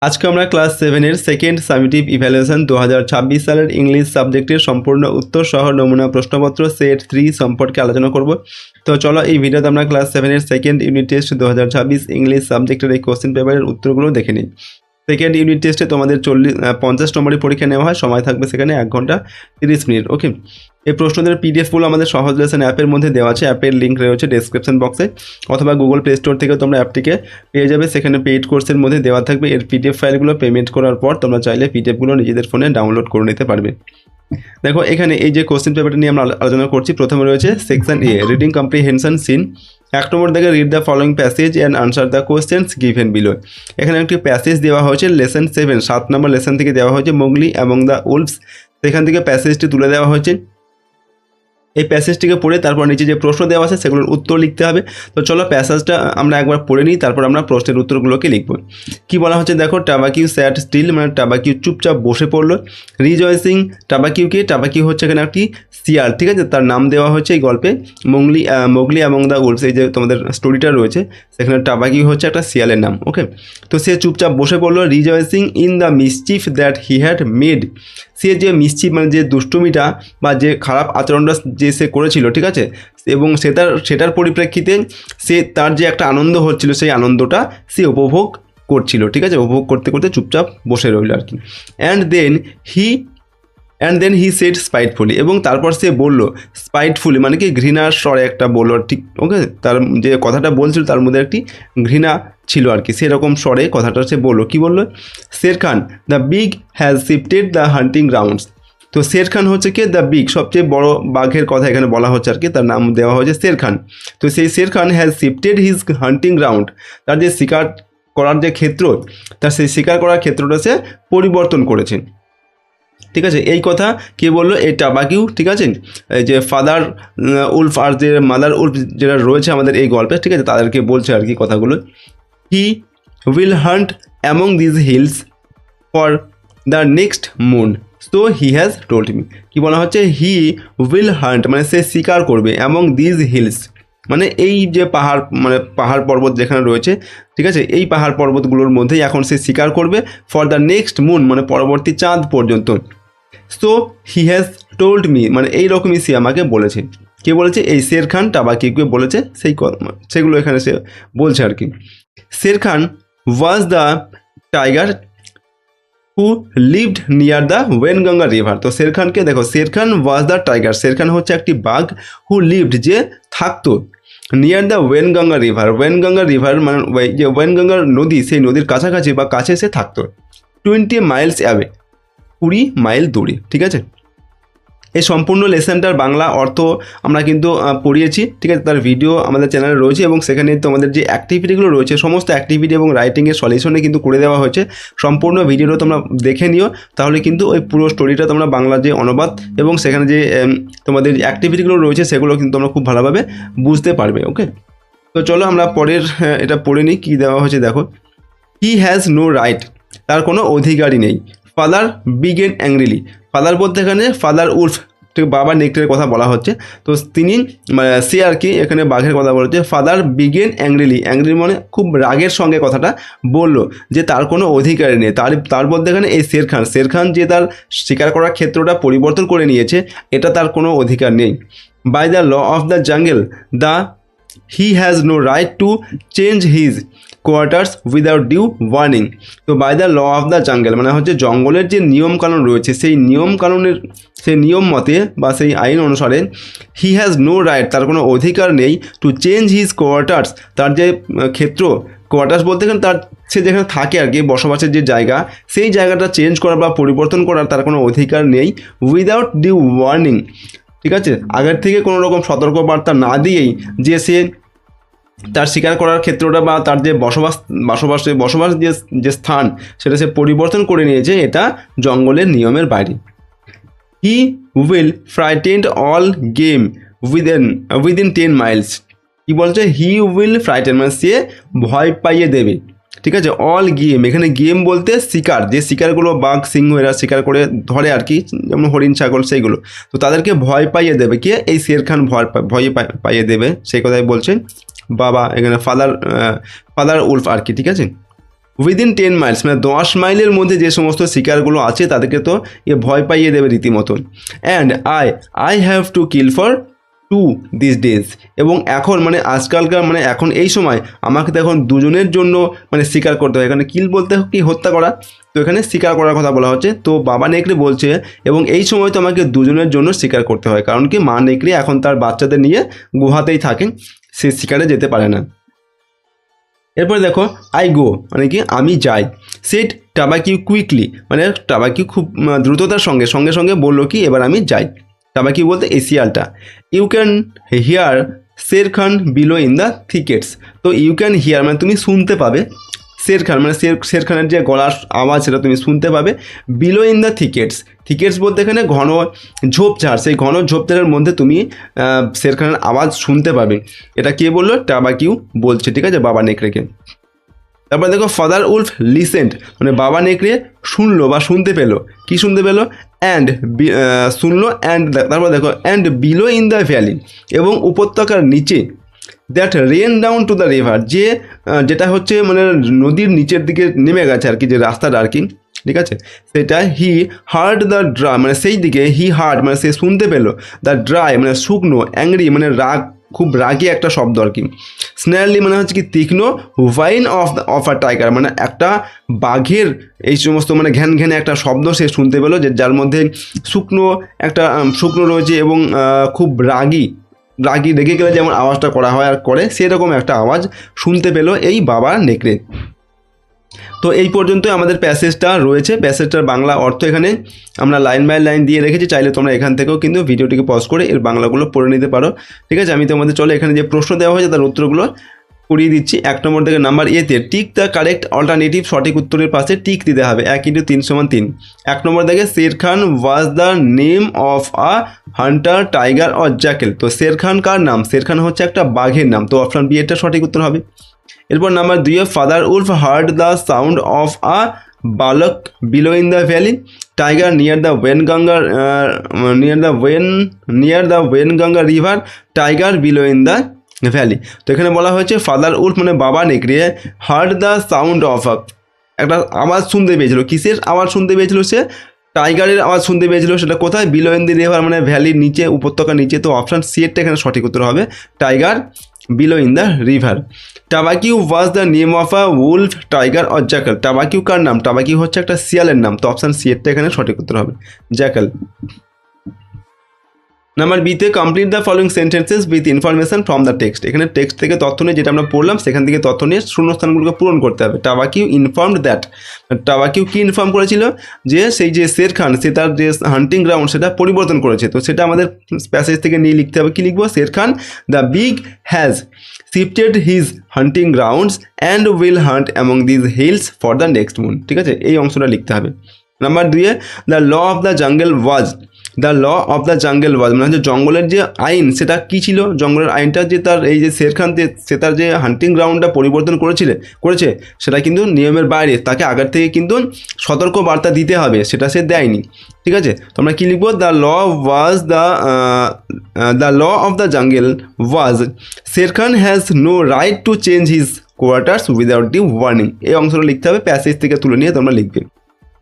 আজকে আমরা ক্লাস 7 এর সেকেন্ড সামেটিভ ইভ্যালুয়েশন 2026 সালের ইংলিশ সাবজেক্টের সম্পূর্ণ উত্তর সহ নমুনা প্রশ্নপত্র সেট 3 সম্পর্কে আলোচনা করব। তো চলো এই ভিডিওতে আমরা ক্লাস 7 এর সেকেন্ড ইউনিট টেস্ট 2026 ইংলিশ সাবজেক্টের এই কোশ্চেন পেপারের উত্তরগুলো দেখে নিই। সেকেন্ড ইউনিট টেস্টে তোমাদের 50 নম্বরের পরীক্ষা নেওয়া হয়, সময় থাকবে সেখানে 1 ঘন্টা 30 মিনিট। ওকে, এই প্রশ্নদের পিডিএফগুলো আমাদের সহজ লেসন অ্যাপের মধ্যে দেওয়া আছে, অ্যাপের লিঙ্ক রয়েছে ডেসক্রিপশন বক্সে, অথবা গুগল প্লে স্টোর থেকে তোমরা অ্যাপটিকে পেয়ে যাবে। সেখানে পেইড কোর্সের মধ্যে দেওয়া থাকবে এর পিডিএফ ফাইলগুলো। পেমেন্ট করার পর তোমরা চাইলে পিডিএফগুলো নিজেদের ফোনে ডাউনলোড করে নিতে পারবে। দেখো এখানে এই যে কোশ্চেন পেপারটা নিয়ে আমরা আলোচনা করছি, প্রথমে রয়েছে সেকশন এ রিডিং কম্প্রিহেনশন সিন। 1 নম্বর থেকে read the following passage and answer the questions given below. এখানে একটি প্যাসেজ দেওয়া হয়েছে লেসন 7 7 নম্বর লেসন থেকে দেওয়া হয়েছে মোগলি এবং দ্য উলফস। সেখান থেকে প্যাসেজটি তুলে দেওয়া হয়েছে। এই প্যাসেজটিকে পড়ে তারপর নিচে যে প্রশ্ন দেওয়া আছে সেগুলোর উত্তর লিখতে হবে। তো চলো প্যাসেজটা আমরা একবার পড়ে নিই, তারপর আমরা প্রশ্নের উত্তরগুলোকে লিখব। কি বলা হচ্ছে দেখো, টাবাকিউ স্যাট স্টিল, মানে টাবাকিউ চুপচাপ বসে পড়লো। রিজয়েসিং, টাবাকিউ হচ্ছে এখানে একটি শিয়াল, ঠিক আছে, তার নাম দেওয়া হচ্ছে এই গল্পে। মোগলি এবং দ্য উলফস, এই যে তোমাদের স্টোরিটা রয়েছে সেখানে টাবাকিউ হচ্ছে একটা শিয়ালের নাম। ওকে, তো সে চুপচাপ বসে পড়লো। Rejoicing in the mischief that he had made, সে যে মিসচিফ মানে যে দুষ্টুমিটা বা যে খারাপ আচরণটা যে সে করেছিল, ঠিক আছে, এবং সেটার পরিপ্রেক্ষিতে সে তার যে একটা আনন্দ হচ্ছিল সেই আনন্দটা সে উপভোগ করছিল, ঠিক আছে, উপভোগ করতে করতে চুপচাপ বসে রইল আর কি। অ্যান্ড দেন হি সেড স্পাইটফুলি, এবং তারপর সে বলল স্পাইটফুলি মানে কি ঘৃণার স্বরে একটা বলল, ঠিক। ওকে, তার যে কথাটা বলছিল তার মধ্যে একটি ঘৃণা ছিল আর কি, সেরকম স্বরে কথাটা সে বললো। কি বললো? Shere Khan the big has shifted the hunting grounds. তো শের খান হচ্ছে কি দ্য বিগ, সবচেয়ে বড় বাঘের কথা এখানে বলা হচ্ছে আর কি, তার নাম দেওয়া হয়েছে শের খান। তো সেই Shere Khan has shifted his hunting ground, তার যে শিকার করার যে ক্ষেত্র, তার সেই শিকার করার ক্ষেত্রটা সে পরিবর্তন করেছে, ঠিক আছে। এই কথা কে বললো? এই টাবাকিউ, ঠিক আছে, এই যে ফাদার উলফ আর যে মাদার উলফ যেটা রয়েছে আমাদের এই গল্পে, ঠিক আছে, তাদেরকে বলছে আর কি কথাগুলো। He will hunt among these hills for the next moon, so he has told me. কী বলা হচ্ছে? হি উইল হান্ট মানে সে শিকার করবে, অ্যামং দিজ হিলস মানে এই যে পাহাড়, মানে পাহাড় পর্বত যেখানে রয়েছে, ঠিক আছে, এই পাহাড় পর্বতগুলোর মধ্যেই এখন সে শিকার করবে। ফর দ্য নেক্সট মুন মানে পরবর্তী চাঁদ পর্যন্ত। So he has told me মানে এই রকমই সে আমাকে বলেছে। কে বলেছে? এই শের খান টাবাকিউকে বলেছে, সেগুলো এখানে সে বলছে আর কি। Shere Khan was the tiger who lived near the Waingunga river. তো শের খানকে দেখো, শের Khan was the tiger, Shere Khan হচ্ছে একটি বাঘ, হু লিভড যে থাকতো, নিয়ার দ্য ওয়েনগঙ্গা রিভার মানে যে ওয়েনগঙ্গার নদী, সেই নদীর কাছাকাছি বা কাছে সে থাকতো। 20 মাইলস অ্যাওয়ে, 20 মাইল দূরে, ঠিক আছে। এই সম্পূর্ণ লেসনটার বাংলা অর্থ আমরা কিন্তু পড়িয়েছি, ঠিক আছে, তার ভিডিও আমাদের চ্যানেলে রয়েছে এবং সেখানে তোমাদের যে অ্যাক্টিভিটিগুলো রয়েছে সমস্ত অ্যাক্টিভিটি এবং রাইটিংয়ের সলিউশনে কিন্তু করে দেওয়া হয়েছে। সম্পূর্ণ ভিডিওটা তোমরা দেখে নিও, তাহলে কিন্তু ওই পুরো স্টোরিটা তোমরা বাংলা যে অনুবাদ এবং সেখানে যে তোমাদের অ্যাক্টিভিটিগুলো রয়েছে সেগুলো কিন্তু তোমরা খুব ভালোভাবে বুঝতে পারবে। ওকে, তো চলো আমরা পরের এটা পড়ে নিই। কী দেওয়া হয়েছে দেখো, হি হ্যাজ নো রাইট, তার কোনো অধিকারই নেই। ফাদার বিগেন অ্যাংরিলি, ফাদার বলতে এখানে ফাদার উলফ, ঠিক, বাবা নেকড়ের কথা বলা হচ্ছে। তো তিনি সে আর কি এখানে বাঘের কথা বলছে। ফাদার বিগেন অ্যাংরিলি মানে খুব রাগের সঙ্গে কথাটা বললো যে তার কোনো অধিকারই নেই। তার বলতে এখানে এই শের খান যে তার শিকার করার ক্ষেত্রটা পরিবর্তন করে নিয়েছে, এটা তার কোনো অধিকার নেই। By the law of the jungle he has no right to change his quarters without due warning. তো by the law of the jungle মানে হচ্ছে জঙ্গলের যে নিয়মকানুন রয়েছে সেই নিয়ম মতে বা সেই আইন অনুসারে হি হ্যাজ নো রাইট, তার কোনো অধিকার নেই, টু চেঞ্জ হিজ কোয়ার্টার্স, তার যে ক্ষেত্র, কোয়ার্টার্স বলতে গেলে সে যেখানে থাকে আর কি, বসবাসের যে জায়গা, সেই জায়গাটা চেঞ্জ করার বা পরিবর্তন করার তার কোনো অধিকার নেই। উইদাউট ডিউ ওয়ার্নিং, ঠিক আছে, আগের থেকে কোনো রকম সতর্কবার্তা না দিয়েই যে সে তার শিকার করার ক্ষেত্রটা বা তার যে বসবাস যে স্থান সেটা সে পরিবর্তন করে নিয়েছে, এটা জঙ্গলের নিয়মের বাইরে। He will frightened all game within 10 Miles. কি বলছে? হি উইল ফ্রাইটেন মানে সে ভয় পাইয়ে দেবে, ঠিক আছে। অল গেম, এখানে গেম বলতে শিকার, যে শিকারগুলো বাঘ সিংহ এরা শিকার করে ধরে আর কি, যেমন হরিণ ছাগল সেইগুলো, তো তাদেরকে ভয় পাইয়ে দেবে কে? এই শের খান ভয় পাইয়ে দেবে, সেই কথাই বলছে বাবা এখানে ফাদার উলফ আর কি, ঠিক আছে। উইদিন 10 মাইলস মানে 10 মাইলের মধ্যে যে সমস্ত শিকারগুলো আছে তাদেরকে তো এ ভয় পাইয়ে দেবে রীতিমতো। And I have to kill for 2 this days, এবং এখন মানে আজকালকার মানে এখন এই সময় আমাকে তো এখন দুজনের জন্য মানে শিকার করতে হয়। এখানে কিল বলতে কি হত্যা করা, তো এখানে শিকার করার কথা বলা হচ্ছে। তো বাবা নেকড়ে বলছে এবং এই সময় তো আমাকে দুজনের জন্য শিকার করতে হয়, কারণ কি মা নেকড়ে এখন তার বাচ্চাদের নিয়ে গুহাতেই থাকে, সে শিকারে যেতে পারে না। এরপরে দেখো আই গো মানে কি আমি যাই। সেট টাবাকিউ কুইকলি মানে টাবাকিউ খুব দ্রুততার সঙ্গে সঙ্গে সঙ্গে বললো কি এবার আমি যাই। টাবাকিউ বলতে এই শিয়ালটা। You can hear Shere Khan below in the thickets, তো ইউ ক্যান হিয়ার মানে তুমি শুনতে পাবে, শের খান মানে শের খানের যে গলার আওয়াজ সেটা তুমি শুনতে পাবে। বিলো ইন দ্য থিকেটস, থিকেটস বলতে এখানে ঘন ঝোপঝাড়, সেই ঘন ঝোপঝাড়ের মধ্যে তুমি শের খানের আওয়াজ শুনতে পাবে। এটা কে বললো? টাবাকিউ বলছে, ঠিক আছে, বাবা নেকড়েকে। তারপর দেখো ফাদার উলফ লিসেন্ড মানে বাবা নেকড়ে শুনলো বা শুনতে পেলো। কি শুনতে পেলো? অ্যান্ড শুনলো অ্যান্ড তারপর দেখো and below in the valley এবং উপত্যকার নিচে that rain down to the river, যেটা হচ্ছে মানে নদীর নিচের দিকে নেমে গেছে আর কি, যে রাস্তাটা আর কি, ঠিক আছে, সেটা হি হার্ড দ্য ড্রাই মানে সেই দিকে হি হার্ড মানে সে শুনতে পেলো দ্য ড্রাই মানে শুকনো, অ্যাংরি মানে রাগ, খুব রাগী একটা শব্দ আর কি, স্ন্যারলি মানে হচ্ছে কি তীক্ষ্ণ, ভাইন অফ আ টাইগার মানে একটা বাঘের এই সমস্ত মানে ঘ্যান ঘ্যানে একটা শব্দ সে শুনতে পেলো, যে যার মধ্যে শুকনো রয়েছে এবং খুব রাগী রেগে গেলে যেমন আওয়াজটা করা হয় আর করে সেরকম একটা আওয়াজ শুনতে পেলো এই বাবা নেকড়ে। তো এই পর্যন্তই আমাদের প্যাসেজটা রয়েছে। প্যাসেজটার বাংলা অর্থ এখানে আমরা লাইন বাই লাইন দিয়ে রেখেছি, চাইলে তোমরা এখান থেকেও কিন্তু ভিডিওটিকে পজ করে এর বাংলাগুলো পড়ে নিতে পারো, ঠিক আছে। আমি তোমাদের চলো এখানে যে প্রশ্ন দেওয়া হয়েছে তার উত্তরগুলো করিয়ে দিচ্ছি। 1 নম্বর থেকে নাম্বার এতে টিক দ্য কারেক্ট অল্টারনেটিভ, সঠিক উত্তরের পাশে টিক দিতে হবে। 1 × 3 = 3। 1 নম্বর থেকে Shere Khan was the name of a hunter tiger or jackal, তো শের খান কার নাম? শের খান হচ্ছে একটা বাঘের নাম, তো অপশন বি এটা সঠিক উত্তর হবে। এরপর number 2 father wolf heard the sound of a বালক below in the valley, tiger near the Waingunga river, tiger below in the valley. তো এখানে বলা হয়েছে ফাদার উলফ মানে বাবা নেকড়ে হার্ড দ্য সাউন্ড অফ একটা আওয়াজ শুনতে পেয়েছিল। কিসের আওয়াজ শুনতে পেয়েছিল? সে টাইগারের আওয়াজ শুনতে পেয়েছিল। সেটা কোথায়? বিলো ইন দি রিভার মানে ভ্যালির নিচে, উপত্যকার নিচে। তো অপশান সি এরটা এখানে সঠিক উত্তর হবে, tiger below in the river. Tabaqui was the name of a wolf tiger or jackal, Tabaqui কার নাম? টাবাকিউ হচ্ছে একটা শিয়ালের নাম, তো অপশান সি এরটা এখানে সঠিক উত্তর হবে, জ্যাকাল। নাম্বার বিতে complete the following sentences with information from the text, এখানে টেক্সট থেকে তথ্য নিয়ে যেটা আমরা পড়লাম সেখান থেকে তথ্য নিয়ে শূন্যস্থানগুলোকে পূরণ করতে হবে। টাবাকিউ ইনফর্মড দ্যাট, টাবাকিউ কি ইনফর্ম করেছিল? যে সেই যে শের খান সে তার যে হান্টিং গ্রাউন্ড সেটা পরিবর্তন করেছে। তো সেটা আমাদের প্যাসেজ থেকে নিয়ে লিখতে হবে। কি লিখবো? Shere Khan the big has shifted his hunting grounds and will hunt among these hills for the next moon, ঠিক আছে, এই অংশটা লিখতে হবে। Number 2 the law of the jungle was, the law of the jungle was মানে হচ্ছে জঙ্গলের যে আইন সেটা কী ছিল? জঙ্গলের আইনটা যে তার এই যে শের খান সে তার যে হান্টিং গ্রাউন্ডটা পরিবর্তন করেছে সেটা কিন্তু নিয়মের বাইরে, তাকে আগের থেকে কিন্তু সতর্ক বার্তা দিতে হবে, সেটা সে দেয়নি, ঠিক আছে। তোমরা কী লিখবো? The law of the jungle was Shere Khan has no right to change his quarters without the warning, এই অংশটা লিখতে হবে, প্যাসেজ থেকে তুলে নিয়ে তোমরা লিখবে।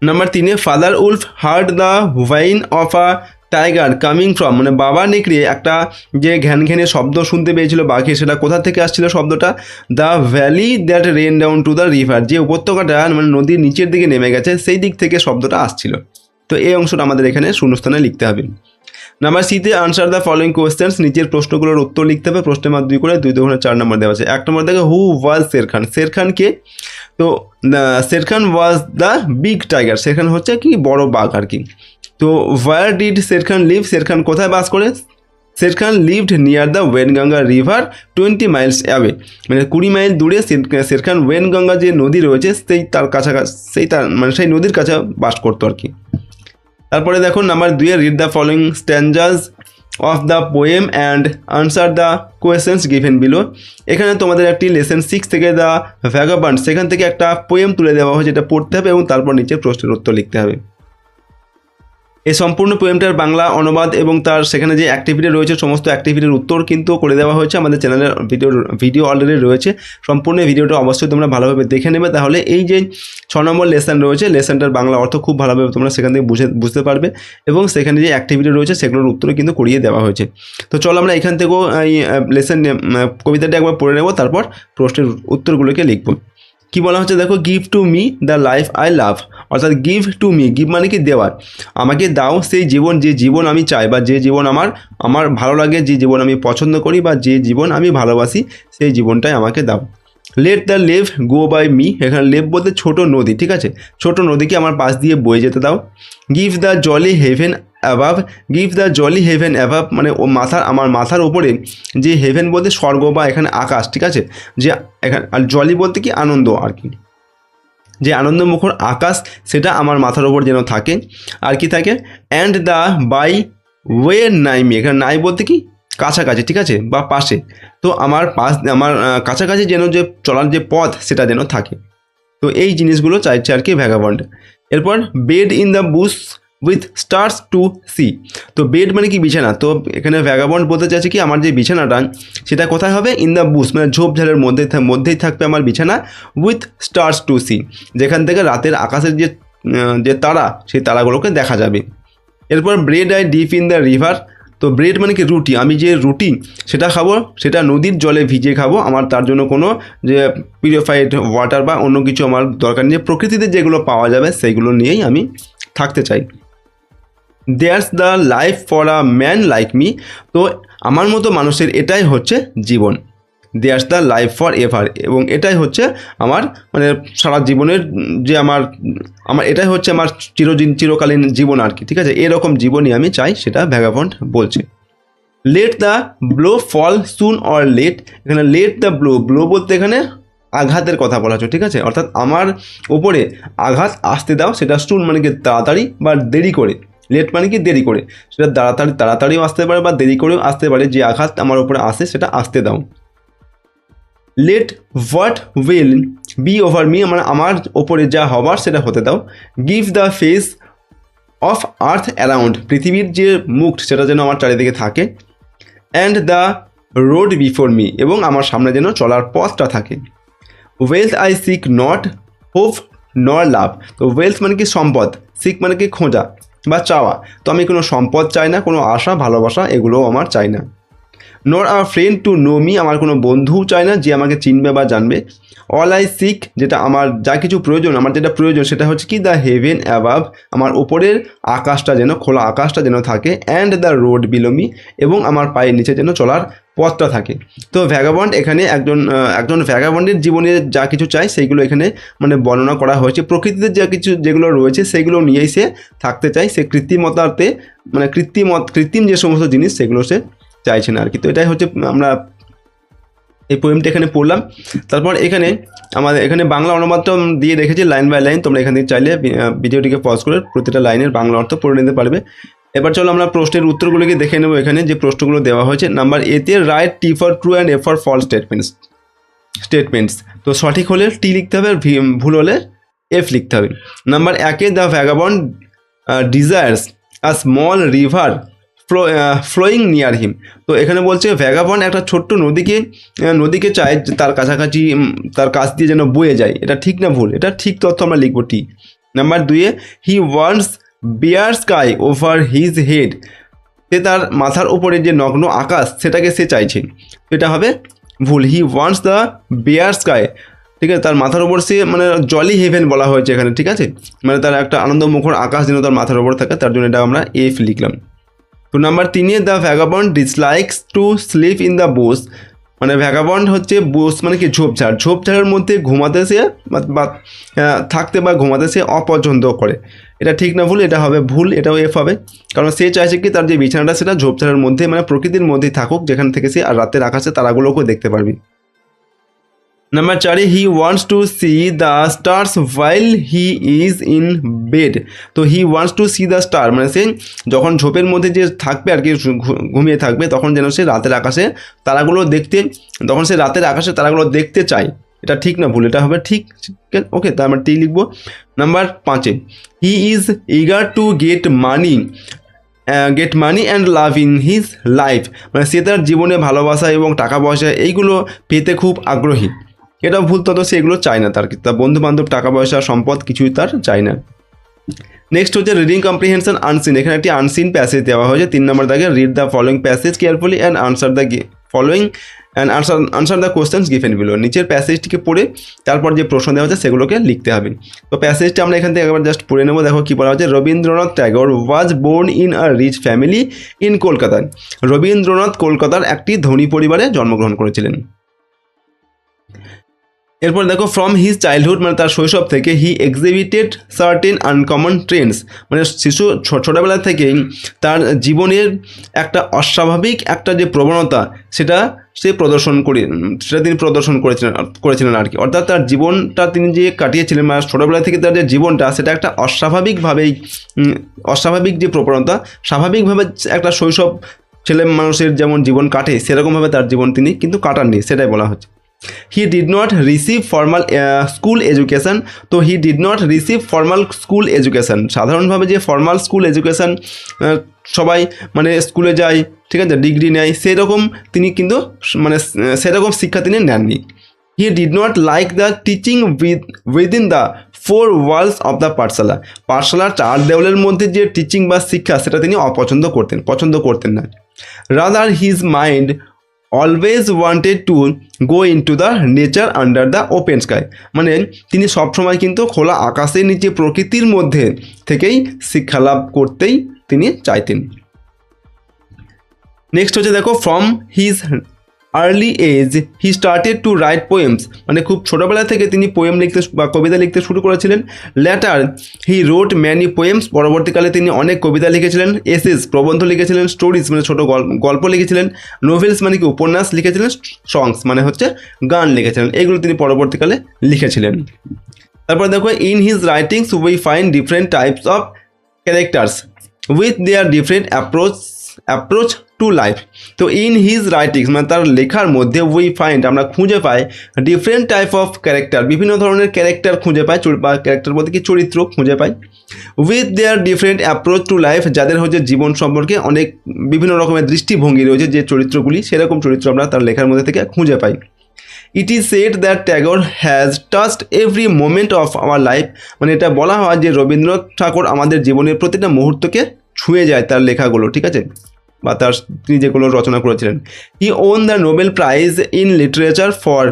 Number 3 father wolf heard the vine of a tiger coming from মানে বাবা নেকড়ে একটা যে ঘ্যান ঘ্যানে শব্দ শুনতে পেয়েছিল বাঘে, সেটা কোথা থেকে আসছিল শব্দটা? The valley that rain down to the river, যে উপত্যকাটা মানে নদীর নিচের দিকে নেমে গেছে সেই দিক থেকে শব্দটা আসছিল। তো এই অংশটা আমাদের এখানে শূন্যস্থানে লিখতে হবে। নাম্বার সিতে আনসার দ্য ফলোইং কোয়েশ্চেন্স, নিচের প্রশ্নগুলোর উত্তর লিখতে হবে। প্রশ্নের মাত্র 2 করে 2 2 4 নম্বর দেওয়া আছে। 1 নম্বর দেখো হু ওয়াজ শের খান, শের খান কে? তো Shere Khan was the big tiger, Shere Khan হচ্ছে কি বড় বাঘ আর কি। তো where did Shere Khan live, Shere Khan কোথায় বাস করে? Shere Khan lived near the Waingunga river 20 miles away, মানে 20 মাইল দূরে শের খান ওয়েনগঙ্গা যে নদী রয়েছে সেই নদীর কাছে বাস করতো আর কি। তারপরে দেখো number 2 read the following স্ট্যান্ডার্স of the poem and answer the questions given below, এখানে তোমাদের একটি লেসন 6 থেকে দ্য ভ্যাগাবান্ড সেখান থেকে একটা পোয়েম তুলে দেওয়া হয়েছে, যেটা পড়তে হবে এবং তারপর নিচে প্রশ্নের উত্তর লিখতে হবে। এই সম্পূর্ণ পোয়েমটার বাংলা অনুবাদ এবং তার সেখানে যে অ্যাক্টিভিটি রয়েছে সমস্ত অ্যাক্টিভিটির উত্তর কিন্তু করে দেওয়া হয়েছে আমাদের চ্যানেলের ভিডিও অলরেডি রয়েছে। সম্পূর্ণ ভিডিওটা অবশ্যই তোমরা ভালোভাবে দেখে নেবে, তাহলে এই যে 6 নম্বর লেসন রয়েছে লেসনটার বাংলা অর্থ খুব ভালোভাবে তোমরা সেখান থেকে বুঝতে পারবে এবং সেখানে যে অ্যাক্টিভিটি রয়েছে সেগুলোর উত্তর কিন্তু করিয়ে দেওয়া হয়েছে। তো চলো আমরা এখান থেকেও এই লেসন কবিতাটা একবার পড়ে নেব, তারপর প্রশ্নের উত্তরগুলোকে লিখব। কি বলা হচ্ছে দেখো, give to me the life I love, অর্থাৎ গিভ টু মি, গিভ মানে কি দেওয়ার, আমাকে দাও সেই জীবন, যে জীবন আমি চাই বা যে জীবন আমার ভালো লাগে, যে জীবন আমি পছন্দ করি বা যে জীবন আমি ভালোবাসি সেই জীবনটাই আমাকে দাও। Let the lave go by me, এখানে লেভ বলতে ছোট নদী, ঠিক আছে, ছোট নদীকে আমার পাশ দিয়ে বয়ে যেতে দাও। Give the jolly heaven above, give the jolly heaven above মানে আমার মাথার ওপরে যে হেভেন বলতে স্বর্গ বা এখানে আকাশ, ঠিক আছে, যে এখানে আর জলি বলতে কি আনন্দ আর কি, যে আনন্দমুখর আকাশ সেটা আমার মাথার ওপর যেন থাকে। আর কি থাকে, অ্যান্ড দ্য বাই ওয়ে নাই মি, এখানে নাই বলতে কি কাছাকাছি, ঠিক আছে, বা পাশে, তো আমার কাছাকাছি যেন যে চলার যে পথ সেটা যেন থাকে। তো এই জিনিসগুলো চাইছে আর কি ভ্যাগাবন্ড। এরপর bed in the bush with stars to see, তো বেড মানে কি বিছানা, তো এখানে ভ্যাগাবন্ড বলতে চাইছে কি আমার যে বিছানাটা সেটা কোথায় হবে, ইন দ্য বুশ মানে ঝোপঝাড়ের মধ্যেই থাকবে আমার বিছানা, উইথ স্টার্স টু সি যেখান থেকে রাতের আকাশের যে তারা সেই তারাগুলোকে দেখা যাবে। এরপর bread I deep in the river, তো ব্রেড মানে কি রুটি, আমি যে রুটি সেটা খাবো সেটা নদীর জলে ভিজিয়ে খাবো, আমার তার জন্য কোনো যে পিউরিফাইড ওয়াটার বা অন্য কিছু আমার দরকার নেই, প্রকৃতিতে যেগুলো পাওয়া যাবে সেইগুলো নিয়েই আমি থাকতে চাই। There's the life for a man like me, তো আমার মতো মানুষের এটাই হচ্ছে জীবন। There's the life for ever, এবং এটাই হচ্ছে আমার মানে সারা জীবনের যে আমার এটাই হচ্ছে আমার চিরকালীন জীবন আর কি, ঠিক আছে, এরকম জীবনই আমি চাই, সেটা ভ্যাগাবন্ড বলছে। Let the blow fall soon or late, এখানে লেট দ্য ব্লো বলতে এখানে আঘাতের কথা বলা হচ্ছে, ঠিক আছে, অর্থাৎ আমার ওপরে আঘাত আসতে দাও, সেটা সুন মানে কি তাড়াতাড়ি বা দেরি করে, লেট মানে কি দেরি করে, সেটা তাড়াতাড়িও আসতে পারে বা দেরি করেও আসতে পারে, যে আঘাত আমার উপরে আসে সেটা আসতে দাও। Let what will be over me, মানে আমার ওপরে যা হবার সেটা হতে দাও। Give the face of earth around, পৃথিবীর যে মুখ সেটা যেন আমার চারিদিকে থাকে। And the road before me, এবং আমার সামনে যেন চলার পথটা থাকে। Wealth I seek not hope nor love, তো ওয়েলথ মানে কি সম্পদ, সিক মানে কি খোঁজা বা চাওয়া, তো আমি কোনো সম্পদ চাই না, কোনো আশা ভালোবাসা এগুলোও আমার চাই না। নর আ ফ্রেন্ড টু নো মি, আমার কোনো বন্ধুও চাই না যে আমাকে চিনবে বা জানবে। অল আই সিক, যেটা আমার যা কিছু প্রয়োজন, আমার যেটা প্রয়োজন সেটা হচ্ছে কি দ্য হেভেন অ্যাবাভ, আমার ওপরের আকাশটা যেন খোলা আকাশটা যেন থাকে। And the road below me, এবং আমার পায়ের নিচে যেন চলার পথটা থাকে। তো ভ্যাগাবন্ড এখানে একজন ভ্যাগাবন্ডের জীবনে যা কিছু চাই সেইগুলো এখানে মানে বর্ণনা করা হয়েছে, প্রকৃতিতে যা কিছু যেগুলো রয়েছে সেগুলো নিয়েই সে থাকতে চায়, সে কৃত্রিমতাতে মানে কৃত্রিম যে সমস্ত জিনিস সেগুলো সে চাইছে না আর কি। তো এটাই হচ্ছে আমরা এই পোয়েমটা এখানে পড়লাম। তারপর আমাদের এখানে বাংলা অনুবাদটা দিয়ে রেখেছি লাইন বাই লাইন, তোমরা এখান থেকে চাইলে ভিডিওটিকে পজ করে প্রতিটা লাইনের বাংলা অর্থ পড়ে নিতে পারবে। এবার চলো আমরা প্রশ্নের উত্তরগুলোকে দেখে নেবো। এখানে যে প্রশ্নগুলো দেওয়া হয়েছে, নাম্বার এতে write T for true and F for false statements, তো সঠিক হলে টি লিখতে হবে, ভুল হলে এফ লিখতে হবে। নাম্বার একে the vagabond desires a small river flowing near him, তো এখানে বলছে ভ্যাগাবন্ড একটা ছোট্ট নদীকে চায় তার কাছাকাছি, তার কাছ দিয়ে যেন বয়ে যায়, এটা ঠিক না ভুল, এটা ঠিক তথ্য আমরা লিখবো টি। নাম্বার দুইয়ে he wants bare sky over his head, সে তার মাথার উপরে যে নগ্ন আকাশ সেটাকে সে চাইছে, এটা হবে ভুল, he wants the bear sky, ঠিক আছে, তার মাথার উপর সে মানে জলি হেভেন বলা হয়েছে এখানে, ঠিক আছে, মানে তার একটা আনন্দমুখর আকাশ যেন তার মাথার উপর থাকে, তার জন্য এটা আমরা এফ লিখলাম। তো নাম্বার তিনে the vagabond dislikes to sleep in the Bush, মানে ভ্যাগাবন্ড হচ্ছে বুশ মানে কি ঝোপঝাড়ের মধ্যে ঘুমাতে সে বা থাকতে বা ঘুমাতে সে অপছন্দ করে, এটা ঠিক না ভুল, এটা হবে ভুল, এটাও এফ হবে, কারণ সে চাইছে কি তার যে বিছানাটা সেটা ঝোপঝাড়ের মধ্যে মানে প্রকৃতির মধ্যেই থাকুক, যেখান থেকে সে আর রাতের আকাশে তারাগুলোকেও দেখতে পারবি। নাম্বার চারে he wants to see the stars while he is in bed, তো he wants to see the star মানে সে যখন ঝোপের মধ্যে যে থাকবে আর কি ঘুমিয়ে থাকবে তখন যেন সে রাতের আকাশে তারাগুলো দেখতে চায়, এটা ঠিক না ভুল, এটা হবে ঠিক, ওকে, তার আমরা টি লিখবো। Number 5, he is eager to get money and love in his life, মানে সে তার জীবনে ভালোবাসা এবং টাকা পয়সা এইগুলো পেতে খুব আগ্রহী। এটা ভুল তথ্য, সে এগুলো চায় না, তার বন্ধু বান্ধব, টাকা পয়সা, সম্পদ কিছুই তার চায় না। নেক্সট হচ্ছে রিডিং কম্প্রিহেনশন আনসিন। এখানে একটি আনসিন প্যাসেজ দেওয়া হয়েছে 3 নম্বর দাগে। Read the following passage carefully and answer the following and answer the questions given below. নিচের প্যাসেজটিকে পড়ে তারপর যে প্রশ্ন দেওয়া হচ্ছে সেগুলোকে লিখতে হবে। তো প্যাসেজটা আমরা এখান থেকে একবার জাস্ট পড়ে নেবো। দেখো কী বলা হচ্ছে, Rabindranath Tagore was born in a rich family in Kolkata. Rabindranath কলকাতার একটি ধনী পরিবারে জন্মগ্রহণ করেছিলেন। এরপর দেখো, ফ্রম হিজ চাইল্ডহুড, মানে তার শৈশব থেকে, হি এক্সিবিটেড সার্টেন আনকমন ট্রেন্ডস, মানে শিশু ছোটোবেলা থেকেই তার জীবনের একটা অস্বাভাবিক একটা যে প্রবণতা সেটা তিনি প্রদর্শন করেছিলেন আর কি। অর্থাৎ তার জীবনটা তিনি যে কাটিয়েছিলেন, মানে ছোটোবেলা থেকে তার যে জীবনটা সেটা একটা অস্বাভাবিক যে প্রবণতা, স্বাভাবিকভাবে একটা শৈশব ছেলে মানুষের যেমন জীবন কাটে সেরকমভাবে তার জীবন তিনি কিন্তু কাটাননি, সেটাই বলা হচ্ছে। He did not receive formal school education. তো he did not receive formal school education, সাধারণভাবে যে ফর্মাল স্কুল এডুকেশান সবাই মানে স্কুলে যায়, ঠিক আছে, ডিগ্রি নেয়, সেরকম তিনি কিন্তু মানে সেরকম শিক্ষা তিনি নেননি। He did not like the teaching within the 4 walls of the পাঠশালার 4 দেওয়ালের মধ্যে যে টিচিং বা শিক্ষা সেটা তিনি পছন্দ করতেন না। Rather his mind always wanted to go into the nature under the open sky, মানে তিনি সবসময় কিন্তু খোলা আকাশের নিচে প্রকৃতির মধ্যে থেকেই শিক্ষা লাভ করতেই তিনি চাইতেন। নেক্সট হচ্ছে দেখো, from his early age he started to write poems, মানে খুব ছোটোবেলা থেকে তিনি পোয়েম লিখতে বা কবিতা লিখতে শুরু করেছিলেন। ল্যাটার হি রোট ম্যানি পোয়েমস, পরবর্তীকালে তিনি অনেক কবিতা লিখেছিলেন। এসেস প্রবন্ধ লিখেছিলেন। স্টোরিজ মানে ছোটো গল্প লিখেছিলেন। নোভেলস মানে কি উপন্যাস লিখেছিলেন। সংস মানে হচ্ছে গান লিখেছিলেন। এগুলো তিনি পরবর্তীকালে লিখেছিলেন। তারপর দেখো, in his writings we find different types of characters with their different approach to life. তো ইন হিজ রাইটিংস মানে তার লেখার মধ্যে উই ফাইন্ড আমরা খুঁজে পাই ডিফারেন্ট টাইপ অফ ক্যারেক্টার, বিভিন্ন ধরনের ক্যারেক্টার খুঁজে পাই, বা ক্যারেক্টার বলতে কি চরিত্র খুঁজে পাই। With their different approach to life, যাদের হচ্ছে জীবন সম্পর্কে অনেক বিভিন্ন রকমের দৃষ্টিভঙ্গি রয়েছে যে চরিত্রগুলি, সেরকম চরিত্র আমরা তার লেখার মধ্যে থেকে খুঁজে পাই। It is said that Tagore has touched every moment of our life, মানে এটা বলা হয় যে রবীন্দ্রনাথ ঠাকুর আমাদের জীবনের প্রতিটা মুহূর্তকে ছুঁয়ে যায় তার লেখাগুলো, ঠিক আছে, বা তিনি যেগুলো রচনা করেছিলেন। He won the Nobel prize in literature for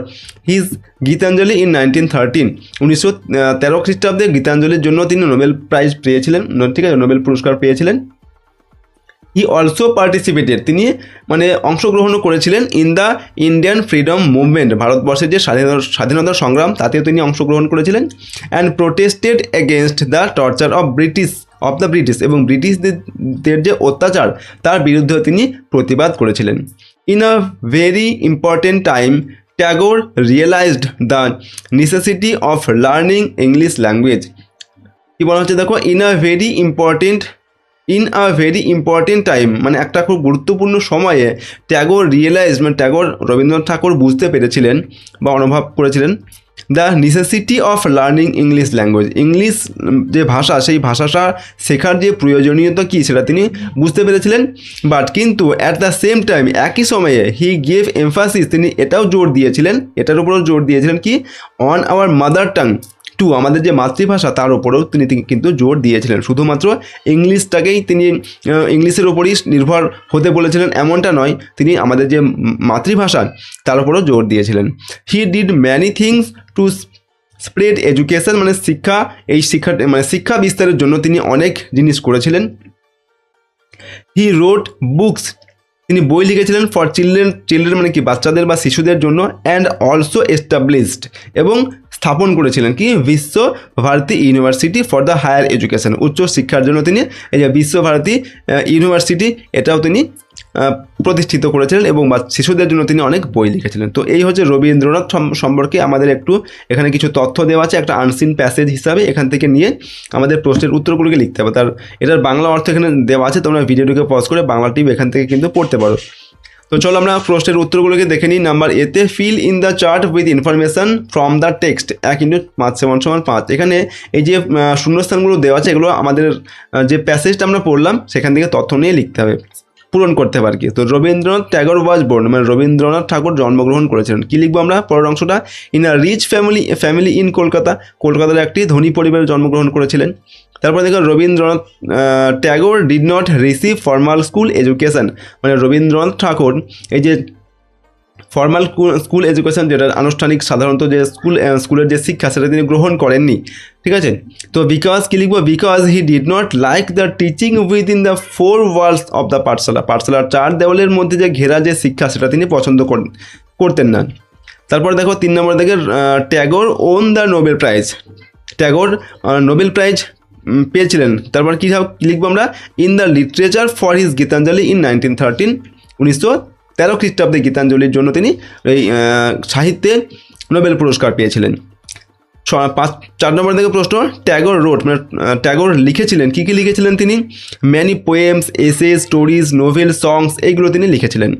his Gitanjali in 1913, 1913 খ্রিস্টাব্দে গীতাঞ্জলির জন্য তিনি নোবেল প্রাইজ পেয়েছিলেন, ঠিক আছে, নোবেল পুরস্কার পেয়েছিলেন। হি অলসো পার্টিসিপেটেড, তিনি মানে অংশগ্রহণও করেছিলেন in the Indian freedom movement, ভারতবর্ষের যে স্বাধীনতা সংগ্রাম তাতেও তিনি অংশগ্রহণ করেছিলেন। And protested against the torture of the British, এবং ব্রিটিশদের যে অত্যাচার তার বিরুদ্ধেও তিনি প্রতিবাদ করেছিলেন। In a very important time Tagore realised the necessity of learning English language. কী বলা হচ্ছে দেখো, in a very important time, মানে একটা খুব গুরুত্বপূর্ণ সময়ে ট্যাগর মানে ট্যাগর রবীন্দ্রনাথ ঠাকুর বুঝতে পেরেছিলেন বা অনুভব করেছিলেন the necessity of learning English language, English যে ভাষা সেই ভাষাটা শেখার যে প্রয়োজনীয়তা কী সেটা তিনি বুঝতে পেরেছিলেন। বাট কিন্তু অ্যাট দ্য সেম টাইম, একই সময়ে হি গেভ এমফাসিস, তিনি এটার উপরেও জোর দিয়েছিলেন কি, on our mother tongue too, আমাদের যে মাতৃভাষা তার উপরেও তিনি কিন্তু জোর দিয়েছিলেন। শুধুমাত্র ইংলিশটাকেই তিনি ইংলিশের ওপরই নির্ভর হতে বলেছিলেন এমনটা নয়, তিনি আমাদের যে মাতৃভাষা তার উপরেও জোর দিয়েছিলেন। He did many things to spread education, মানে শিক্ষা বিস্তারের জন্য তিনি অনেক জিনিস করেছিলেন। হি রোট বুকস, তিনি বই লিখেছিলেন ফর চিলড্রেন মানে কি বাচ্চাদের বা শিশুদের জন্য। অ্যান্ড অলসো এস্টাবলিশড, এবং স্থাপন করেছিলেন কি, Visvabharati university for the higher education, উচ্চ শিক্ষার জন্য তিনি এই যে বিশ্বভারতী ইউনিভার্সিটি এটাও তিনি প্রতিষ্ঠিত করেছিলেন, এবং শিশুদের জন্য তিনি অনেক বই লিখেছিলেন। তো এই হচ্ছে রবীন্দ্রনাথ সম্পর্কে আমাদের একটু এখানে কিছু তথ্য দেওয়া আছে একটা আনসিন প্যাসেজ হিসাবে, এখান থেকে নিয়ে আমাদের প্রশ্নের উত্তরগুলোকে লিখতে হবে। এটার বাংলা অর্থ এখানে দেওয়া আছে, তোমরা ভিডিওটিকে পজ করে বাংলাটি এখান থেকে কিন্তু পড়তে পারো। তো চলো আমরা প্রশ্নের উত্তরগুলোকে দেখে নিই। নাম্বার এতে fill in the chart with information from the text 1x5 = 5। এখানে এই যে শূন্যস্থানগুলো দেওয়া আছে এগুলো আমাদের যে প্যাসেজটা আমরা পড়লাম সেখান থেকে তথ্য নিয়ে লিখতে হবে, পূরণ করতে হবে আর কি। তো রবীন্দ্রনাথ ট্যাগর ওয়াজ বোর্ন, মানে রবীন্দ্রনাথ ঠাকুর জন্মগ্রহণ করেছিলেন। কী লিখবো আমরা পরের অংশটা? In a rich family in Kolkata, কলকাতার একটি ধনী পরিবারে জন্মগ্রহণ করেছিলেন। তারপরে দেখো Rabindranath Tagore did not receive formal school education, মানে রবীন্দ্রনাথ ঠাকুর এই যে ফর্মাল স্কুল এডুকেশন যেটা আনুষ্ঠানিক সাধারণত যে স্কুলের যে শিক্ষা সেটা তিনি গ্রহণ করেননি, ঠিক আছে। তো বিকজ কী লিখবো? Because he did not like the teaching within the 4 walls of the পাঠশালা, পাঠশালার 4 দেওয়ালের মধ্যে যে ঘেরা যে শিক্ষা সেটা তিনি পছন্দ করতেন না। তারপর দেখো 3 নম্বর থেকে Tagore on the Nobel prize, Tagore Nobel prize পেয়েছিলেন। তারপর কী লিখবো আমরা? In the literature for his Gitanjali in 1913, 1913 খ্রিস্টাব্দে গীতাঞ্জলির জন্য তিনি এই সাহিত্যে নোবেল পুরস্কার পেয়েছিলেন। 4 নম্বর থেকে প্রশ্ন, ট্যাগর রোড, মানে ট্যাগর লিখেছিলেন, কী কী লিখেছিলেন তিনি? ম্যানি পোয়েমস, এসে, স্টোরিজ, নোভেল, সংস, এইগুলো তিনি লিখেছিলেন।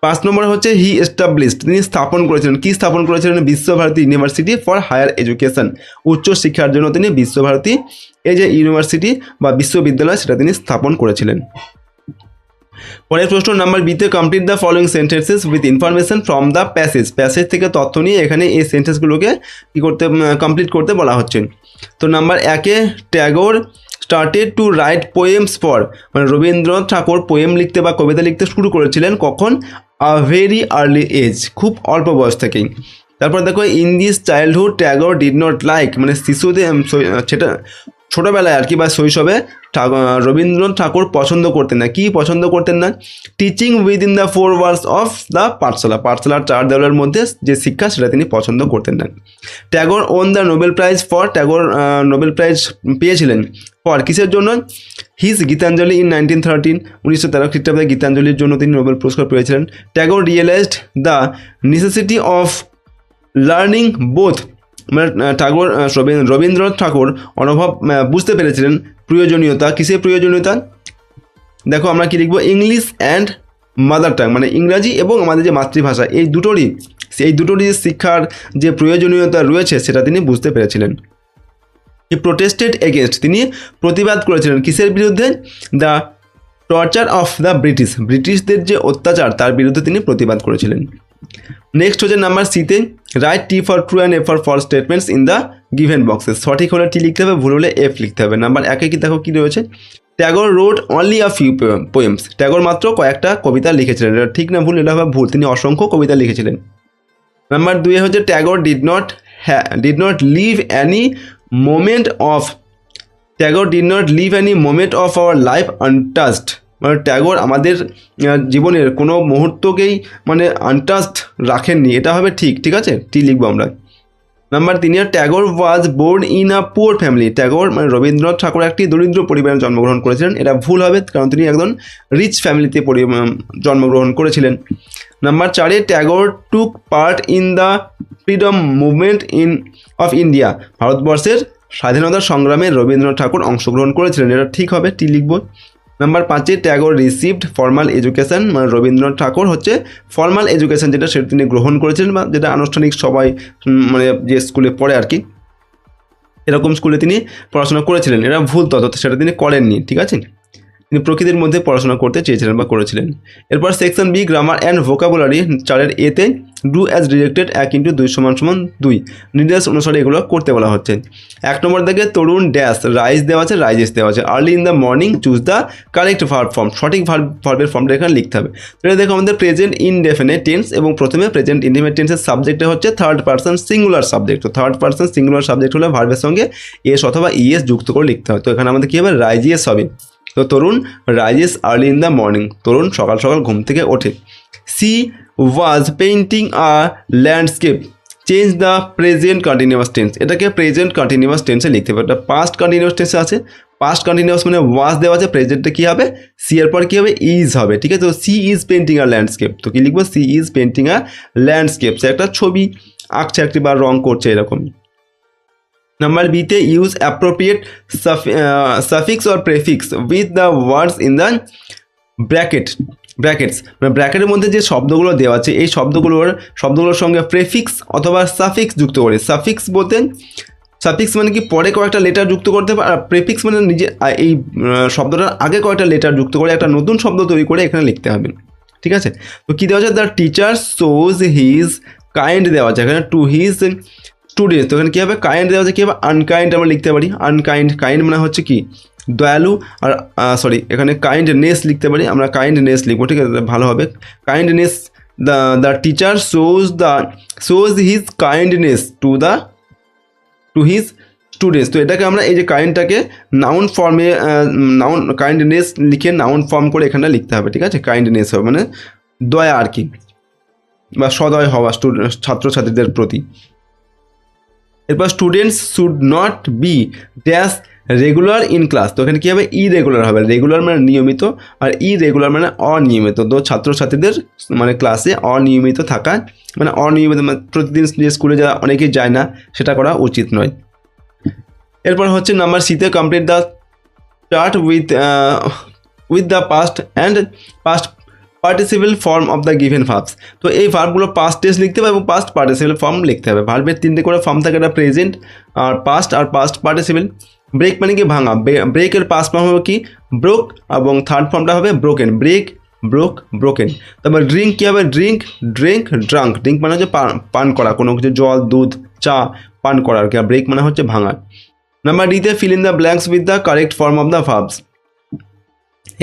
5 নম্বর হচ্ছে হি এস্টাবলিশড, তিনি স্থাপন করেছিলেন। কি স্থাপন করেছিলেন? Visvabharati university for higher education, উচ্চ শিক্ষার জন্য তিনি বিশ্বভারতী এই যে ইউনিভার্সিটি বা বিশ্ববিদ্যালয় সেটা তিনি স্থাপন করেছিলেন। পরের প্রশ্ন নাম্বার বিতে complete the following sentences with information from the passage থেকে তথ্য নিয়ে এখানে এই সেন্টেন্সগুলোকে কী করতে কমপ্লিট করতে বলা হচ্ছে। তো নাম্বার 1-এ Tagore started to write poems for, মানে রবীন্দ্রনাথ ঠাকুর পোয়েম লিখতে বা কবিতা লিখতে শুরু করেছিলেন কখন? আ ভেরি আর্লি এজ, খুব অল্প বয়স থেকেই। তারপর দেখো in this childhood Tagore did not like, মানে শিশুদের সেটা ছোটোবেলায় আর কি বা শৈশবে রবীন্দ্রনাথ ঠাকুর পছন্দ করতেন না। কি পছন্দ করতেন না? Teaching within the 4 walls of the পাঠশালা, পাঠশালার 4 দেওয়ালের মধ্যে যে শিক্ষা সেটা তিনি পছন্দ করতেন না। Tagore on the Nobel prize for, Tagore Nobel prize পেয়েছিলেন ফর কিসের জন্য? হিজ গীতাঞ্জলি ইন 1913, 1913 খ্রিস্টাব্দে গীতাঞ্জলির জন্য তিনি নোবেল পুরস্কার পেয়েছিলেন। Tagore realised the necessity of learning both, মানে ঠাকুর রবীন্দ্রনাথ ঠাকুর বুঝতে পেরেছিলেন প্রয়োজনীয়তা, কিসের প্রয়োজনীয়তা? দেখো আমরা কি লিখবো? ইংলিশ অ্যান্ড মাদার টাং, মানে ইংরাজি এবং আমাদের যে মাতৃভাষা এই দুটোরই যে শিক্ষার যে প্রয়োজনীয়তা রয়েছে সেটা তিনি বুঝতে পেরেছিলেন। হি প্রোটেস্টেড এগেনস্ট, তিনি প্রতিবাদ করেছিলেন কিসের বিরুদ্ধে? দ্য টর্চার অফ দ্য ব্রিটিশদের যে অত্যাচার তার বিরুদ্ধে তিনি প্রতিবাদ করেছিলেন। নেক্সট হচ্ছে নাম্বার সিতে write T for true and F for false statements in the given boxes, সঠিক হলে টি লিখতে হবে, ভুল হলে এফ লিখতে হবে। নাম্বার 1-এ কি দেখো কী রয়েছে? Tagore road only a few poems, Tagore মাত্র কয়েকটা কবিতা লিখেছিলেন। এটা ঠিক না ভুল? এটা হবে ভুল, তিনি অসংখ্য কবিতা লিখেছিলেন। নাম্বার 2-এ হচ্ছে Tagore did not leave any moment of, Tagore did not leave any moment of our life untouched, মানে ট্যাগর আমাদের জীবনের কোনো মুহূর্তকেই মানে আনটাচড রাখেননি, এটা হবে ঠিক আছে, টি লিখবো আমরা। নাম্বার 3-এ Tagore was born in a poor family, Tagore মানে রবীন্দ্রনাথ ঠাকুর একটি দরিদ্র পরিবারে জন্মগ্রহণ করেছিলেন, এটা ভুল হবে কারণ তিনি একজন রিচ ফ্যামিলিতে জন্মগ্রহণ করেছিলেন। নাম্বার 4-এ Tagore took part in the freedom movement of India, ভারতবর্ষের স্বাধীনতা সংগ্রামে রবীন্দ্রনাথ ঠাকুর অংশগ্রহণ করেছিলেন, এটা ঠিক হবে, টি লিখবো। নাম্বার 5-এ ট্যাগর রিসিভড ফর্মাল এডুকেশন, মানে রবীন্দ্রনাথ ঠাকুর হচ্ছে ফর্মাল এডুকেশন যেটা সেটা তিনি গ্রহণ করেছিলেন বা যেটা আনুষ্ঠানিক সবাই মানে যে স্কুলে পড়ে আর কি এরকম স্কুলে তিনি পড়াশোনা করেছিলেন, এটা ভুল তথ্য, সেটা তিনি করেননি, ঠিক আছে। তিনি প্রকৃতির মধ্যে পড়াশোনা করতে চেয়েছিলেন বা করেছিলেন। এরপর section B grammar and vocabulary 4-এর এতে ডু অ্যাজ ডিরেক্টেড 1 × 2 = 2 নির্দেশ অনুসারে এগুলো করতে বলা হচ্ছে। 1 নম্বর থেকে তরুণ ড্যাশ রাইজ দেওয়া আছে, রাইজেস দেওয়া আছে। Early in the morning choose the correct verb form, সঠিক ভার্বের ফর্মটা এখানে লিখতে হবে। এটা দেখো আমাদের প্রেজেন্ট ইনডেফিনিট টেন্স এবং প্রথমে প্রেজেন্ট ইনডেফিনিট টেন্সের সাবজেক্টে হচ্ছে থার্ড পারসন সিঙ্গুলার সাবজেক্ট, তো থার্ড পারসন সিঙ্গুলার সাবজেক্ট হলে ভার্বের সঙ্গে এস অথবা ইএস যুক্ত করে লিখতে হয়। তো এখানে আমাদের কী হবে? রাইজিয়েস হবে। তো Tarun rises early in the morning, Tarun সকাল সকাল ঘুম থেকে ওঠে। She was painting a landscape, change the present continuous tense, এটাকে প্রেজেন্ট কন্টিনিউয়াস টেন্সে লিখতে হবে। এটা পাস্ট কন্টিনিউয়াস টেন্সে আছে, পাস্ট কন্টিনিউয়াস মানে ওয়াজ দেওয়া আছে, প্রেজেন্টে কী হবে? সি এর পর কী হবে? ইজ হবে, ঠিক আছে। তো she is painting a landscape, তো কী লিখবো? She is painting a landscape, সে একটা ছবি আঁকছে একটি বা রং করছে এরকম। নাম্বার বিতে use appropriate suffix or prefix with the words in the bracket, brackets, মানে ব্র্যাকেটের মধ্যে যে শব্দগুলো দেওয়া আছে এই শব্দগুলোর সঙ্গে প্রেফিক্স অথবা সাফিক্স যুক্ত করে। সাফিক্স বলতে, সাফিক্স মানে কি পরে কয়েকটা লেটার যুক্ত করতে পারে, আর প্রেফিক্স মানে নিজে এই শব্দটার আগে কয়েকটা লেটার যুক্ত করে একটা নতুন শব্দ তৈরি করে এখানে লিখতে হবে। ঠিক আছে, তো কী দেওয়া আছে, the teacher shows his kind দেওয়া আছে এখানে টু হিজ স্টুডেন্টস। তো এখানে কী হবে, কাইন্ড দেওয়া আছে, কী হবে আনকাইন্ড আমরা লিখতে পারি। আনকাইন্ড, কাইন্ড মানে হচ্ছে কি দয়ালু, আর এখানে কাইন্ডনেস লিখতে পারি আমরা, কাইন্ডনেস লিখবো। ঠিক আছে, ভালো হবে kindness. The teacher shows his kindness to his students. তো এটাকে আমরা এই যে কাইন্ডটাকে নাউন ফর্মে, নাউন কাইন্ডনেস লিখে নাউন ফর্ম করে এখানে লিখতে হবে। ঠিক আছে, কাইন্ডনেস হবে মানে দয়া আর কি, বা সদয় হওয়া ছাত্রছাত্রীদের প্রতি। এরপর students should not be dash regular in class. তো এখানে কী হবে, ইরেগুলার হবে। রেগুলার মানে নিয়মিত, আর ইরেগুলার মানে অনিয়মিত। তো ছাত্রছাত্রীদের মানে ক্লাসে অনিয়মিত থাকা, মানে অনিয়মিত মানে প্রতিদিন যে স্কুলে যারা অনেকেই যায় না, সেটা করা উচিত নয়। এরপর হচ্ছে নাম্বার সিতে, complete the chart with the past and past participle form of the given verbs. তো এই ভার্বগুলো পাস্ট টেন্স লিখতে হবে এবং পাস্ট পার্টিসিপেল ফর্ম লিখতে হবে। ভার্বের 3টে করে ফর্ম থাকে, একটা প্রেজেন্ট আর পাস্ট পার্টিসিপেল। ব্রেক মানে কি ভাঙা, ব্রেকের পাস্ট ফর্ম হবে কি ব্রোক, এবং থার্ড ফর্মটা হবে ব্রোকেন, ব্রেক ব্রোক ব্রোকেন। তারপর ড্রিঙ্ক কী হবে, ড্রিঙ্ক ড্রাঙ্ক। ড্রিঙ্ক মানে হচ্ছে পান করা, কোনো কিছু জল দুধ চা পান করা আর কি, আর ব্রেক মানে হচ্ছে ভাঙা। নাম্বার ডিতে, fill in the blanks with the correct form of the verbs.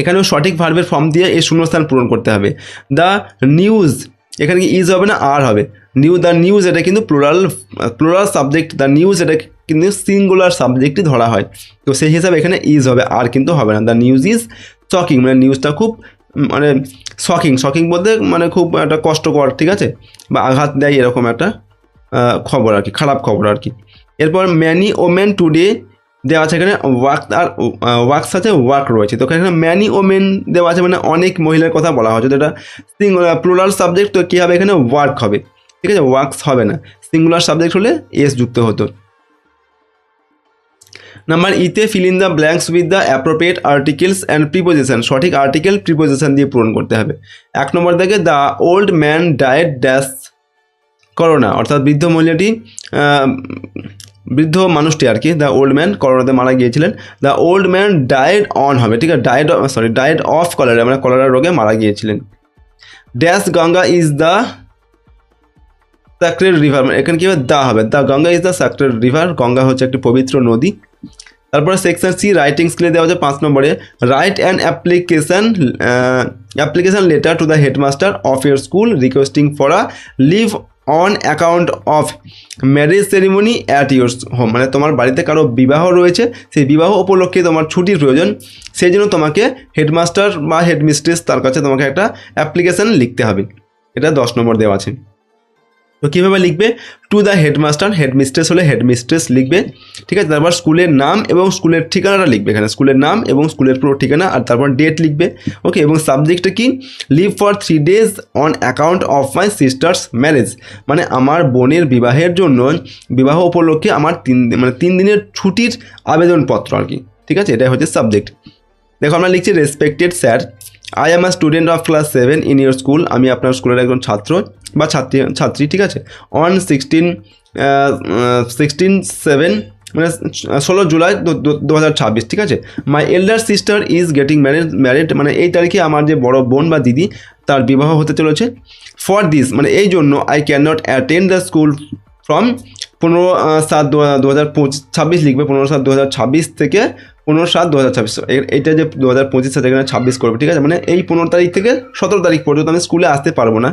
এখানেও সঠিক ভার্বের ফর্ম দিয়ে এই শূন্যস্থান পূরণ করতে হবে। দ্য নিউজ, এখানে কি ইজ হবে না আর হবে, দ্য নিউজ এটা কিন্তু প্লুরাল সাবজেক্ট, দ্য নিউজ এটা কিন্তু সিঙ্গুলার সাবজেক্টই ধরা হয়। তো সেই হিসাবে এখানে ইজ হবে, আর কিন্তু হবে না। দ্য নিউজ ইজ শকিং, মানে নিউজটা খুব মানে শকিং বলতে মানে খুব একটা কষ্টকর, ঠিক আছে, বা আঘাত দেয় এরকম একটা খবর আর কি, খারাপ খবর আর কি। এরপর ম্যানি ওমেন টুডে দেওয়া আছে, এখানে ওয়ার্কস আছে, ওয়ার্ক রয়েছে। তো এখানে ম্যানি ওমেন দেওয়া আছে মানে অনেক মহিলার কথা বলা হচ্ছে, তো এটা প্লুরাল সাবজেক্ট, তো কী হবে এখানে ওয়ার্ক হবে। ঠিক আছে, ওয়ার্কস হবে না, সিঙ্গুলার সাবজেক্ট হলে এস যুক্ত হতো। নাম্বার ইতে, fill in the blanks with the appropriate articles and preposition. সঠিক আর্টিকেল প্রিপোজিশন দিয়ে পূরণ করতে হবে। 1 নম্বর থেকে, the old man died dash corona, অর্থাৎ বৃদ্ধ মানুষটি আর কি, দ্য ওল্ড ম্যান করোনাতে মারা গিয়েছিলেন। The old man died on হবে, ঠিক আছে, ডায়েড অফ কলেরা, মানে কলেরা রোগে মারা গিয়েছিলেন। Dash Ganga is the sacred river, এখানে কী হবে, দা হবে, the Ganga is the sacred river, Ganga হচ্ছে একটি পবিত্র নদী। তারপরে সেকশন সি, রাইটিং স্কিলে দেওয়া হচ্ছে 5 নম্বরে, write an application letter to the headmaster of your school requesting for a leave on account of marriage ceremony at your home, মানে তোমার বাড়িতে কারো বিবাহ রয়েছে, সেই বিবাহ উপলক্ষে তোমার ছুটির প্রয়োজন, সেই জন্য তোমাকে হেডমাস্টার বা হেডমিস্ট্রেস তার কাছে তোমাকে একটা অ্যাপ্লিকেশান লিখতে হবে। এটা 10 নম্বর দেওয়া আছে। তো কীভাবে লিখবে, টু দ্য হেডমাস্টার, হেডমিস্ট্রেস হলে হেডমিস্ট্রেস লিখবে, ঠিক আছে। তারপর স্কুলের নাম এবং স্কুলের ঠিকানাটা লিখবে, এখানে স্কুলের নাম এবং স্কুলের পুরো ঠিকানা, আর তারপর ডেট লিখবে, ওকে। এবং সাবজেক্টটা কি, leave for 3 days on account of my sister's marriage, মানে আমার বোনের বিবাহের জন্য, বিবাহ উপলক্ষে আমার 3 দিনের ছুটির আবেদনপত্র আর কি, ঠিক আছে, এটাই হচ্ছে সাবজেক্ট। দেখো আমরা লিখছি, respected sir, I am a student of class 7 in your school, আমি আপনার স্কুলের একজন ছাত্র বা ছাত্রী, ঠিক আছে। অন 16/7 মানে 16 জুলাই 2026, ঠিক আছে। My elder sister is getting married, মানে এই তারিখে আমার যে বড় বোন বা দিদি তার বিবাহ হতে চলেছে। ফর দিস মানে এই জন্য, I can not attend the school from 15/7/2026 লিখবে, 15/7/2026 থেকে 15/7/2026, এইটা যে 2025 সালে এখানে 26 করবে, ঠিক আছে। মানে এই 15 তারিখ থেকে 17 তারিখ পর্যন্ত আমি স্কুলে আসতে পারবো না।